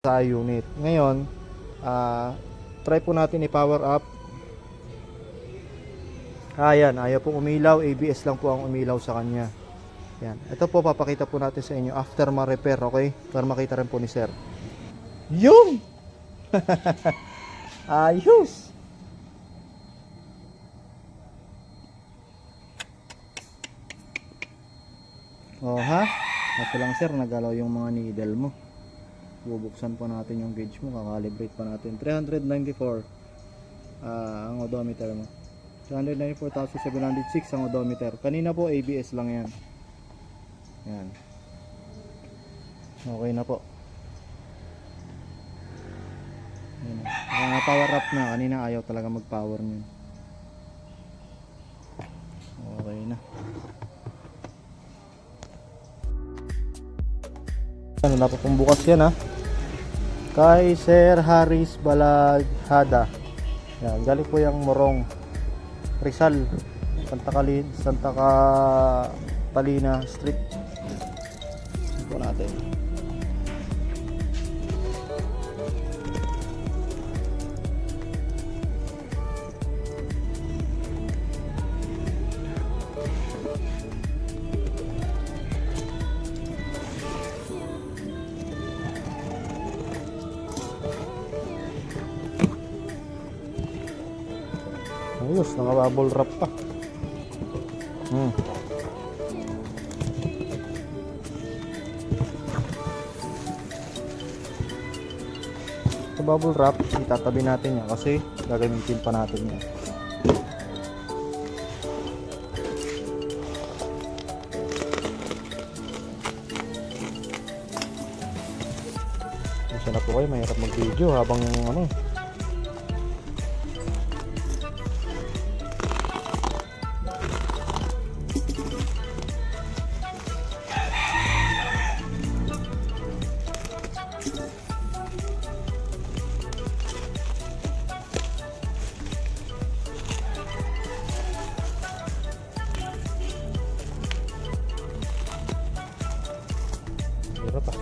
sa unit. Ngayon, try po natin i-power up. Ayan, ayaw pong umilaw. ABS lang po ang umilaw sa kanya. Yan. Ito po, papakita po natin sa inyo after ma-repair, okay? Para makita rin po ni sir. Yung! Ayos! Oh ha? Kasi lang sir, nagalaw yung mga needle mo. Bubuksan pa natin yung gauge mo, kakalibrate pa natin. 394 ang odometer mo. 394,706 ang odometer. Kanina po ABS lang yan. Yan. Okay na po. Yan. Power up na. Kanina ayaw talaga mag-power niyan. Okay na. Ano na po pong bukas yan ha? Kay Sir Haris Balaghada. Yan, galing po yung Morong Rizal, Santa Catalina Street. Ito natin. Ayos, naka-bubble wrap pa. Sa bubble wrap, itatabi natin yan kasi gagamitin pa natin yan. Isa na po kayo, mahirap mag-video habang ano. Hirap ah.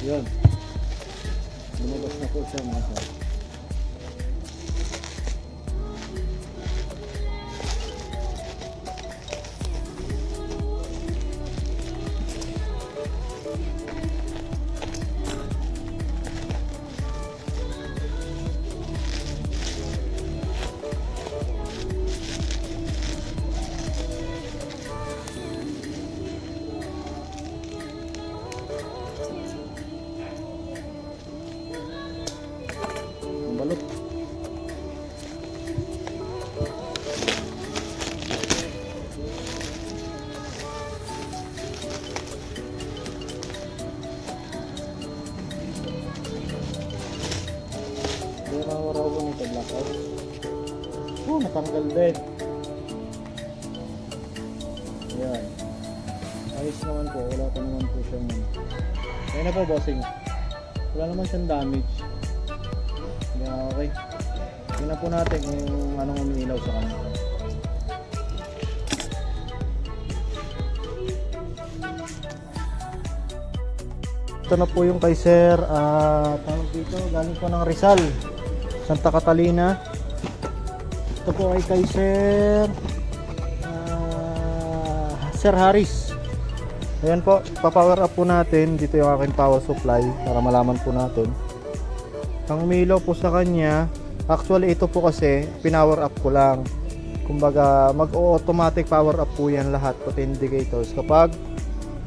Yun. Lumabas na po siya mga sir. Balot. Kaya nakawarawa nito blackout. Oh, natanggal din. Ayan. Ayos naman po. Wala pa naman po siyang ayan na po bossing. Wala naman siyang damage. Okay. Tingnan po natin kung anong umiilaw sa kanya. Ito na po yung kay Sir tawag dito, galing po ng Rizal, Santa Catalina. Ito po ay kay Sir Sir Haris. Ayan po, ipapower up po natin. Dito yung aking power supply para malaman po natin. Ang umilaw po sa kanya, actually ito po kasi pinower up ko lang. Kumbaga mag-automatic power up po yan lahat, pati indicators kapag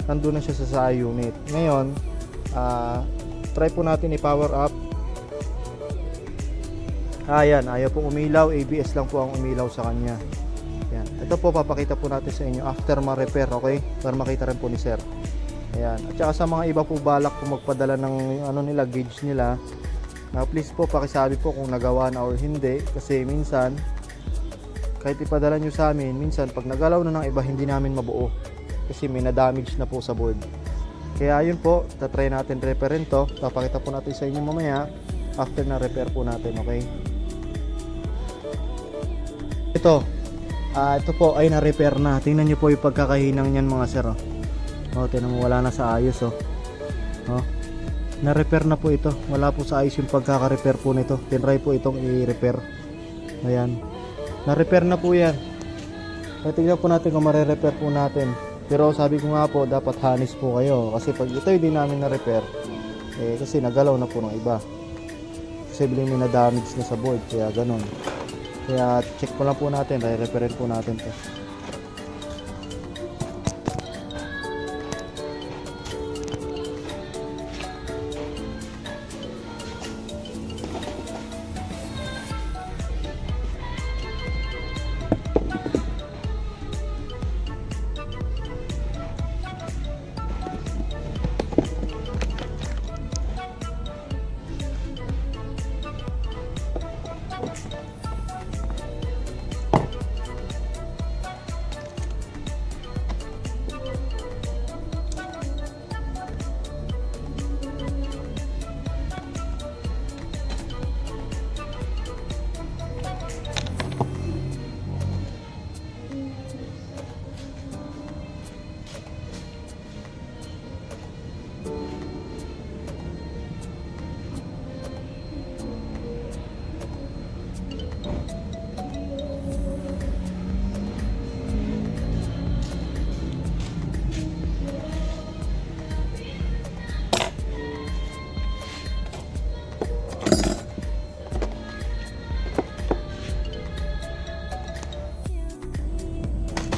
nandun na siya sa unit. Ngayon, try po natin i-power up. Ayan, ayaw pong umilaw. ABS lang po ang umilaw sa kanya. Ayan. Ito po, papakita po natin sa inyo after ma-repair, okay? Para makita rin po ni sir. Ayan. At saka sa mga iba po balak po magpadala ng ano nila, gauge nila, please po pakisabi po kung nagawa na or hindi, kasi minsan kahit ipadala nyo sa amin, minsan pag nagalaw na ng iba, hindi namin mabuo. Kasi may na-damage na po sa board. Kaya yun po, tatry natin repair to. Papakita po natin sa inyo mamaya after na repair po natin, okay? Ito po ay na-repair na. Tingnan nyo po yung pagkakahinang niyan mga sir. Tingnan mo, wala na sa ayos. Na-repair na po ito. Wala po sa ayos yung pagkaka-repair po nito. Tinry po itong i-repair. Ayan. Na-repair na po yan. Tingnan po natin kung mare-repair po natin. Pero sabi ko nga po, dapat hanis po kayo. Kasi pag ito hindi namin na-repair, kasi nagalaw na po ng iba. Kasi may na-damage na sa board. Kaya ganun. Kaya check po lang po natin. Re-repairin po natin to.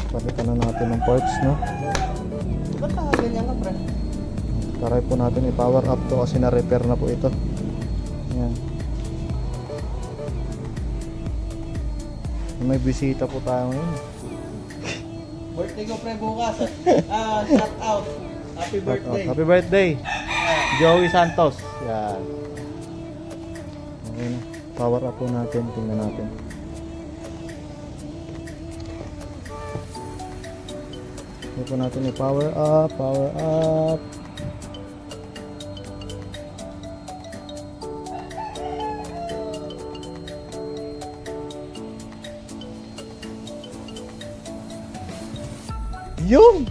Palitan na natin ng parts, no? Ba't ganyan ka, pre? Try po natin i-power up to kasi na-repair na po ito. Ayan. May bisita po tayo ngayon. Birthday ko, pre, bukas. Shout out. Happy birthday. Happy birthday, Joey Santos. Yan. Okay na. Power up po natin. Tingnan natin. Ito po natin i-power up. Power up. Yun!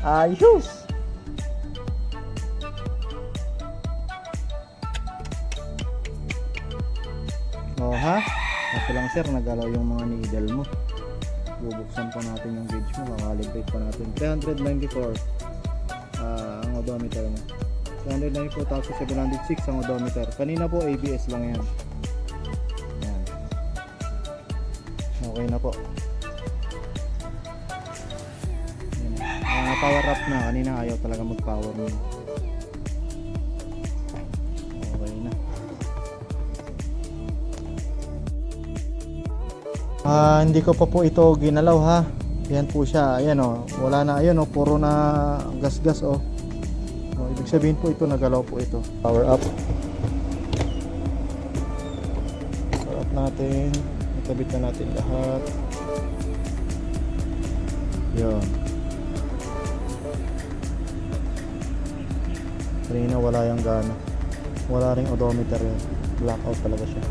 Ayos! Ha? Kasi lang sir, nagalaw yung mga needle mo. Bubuksan pa natin yung gauge mo, kakalibrate pa natin. 394 ang odometer mo. 394,706 ang odometer. Kanina po ABS lang yan. Yan. Okay na po. Power up na. Kanina ayaw talaga mag-power mo. Okay na. Hindi ko pa po ito ginalaw ha. Yan po siya. Ayan o. Wala na. Ayan o. Puro na gas-gas o. Ibig sabihin po ito nagalaw po ito. Power up. Power up natin. Itabit na natin lahat. Yan. Kanina wala yung gana. Wala ring odometer yun. Blackout talaga siya.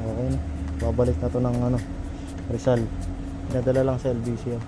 Okay na. Babalik na to ng Rizal. Pinadala lang sa LBC yan.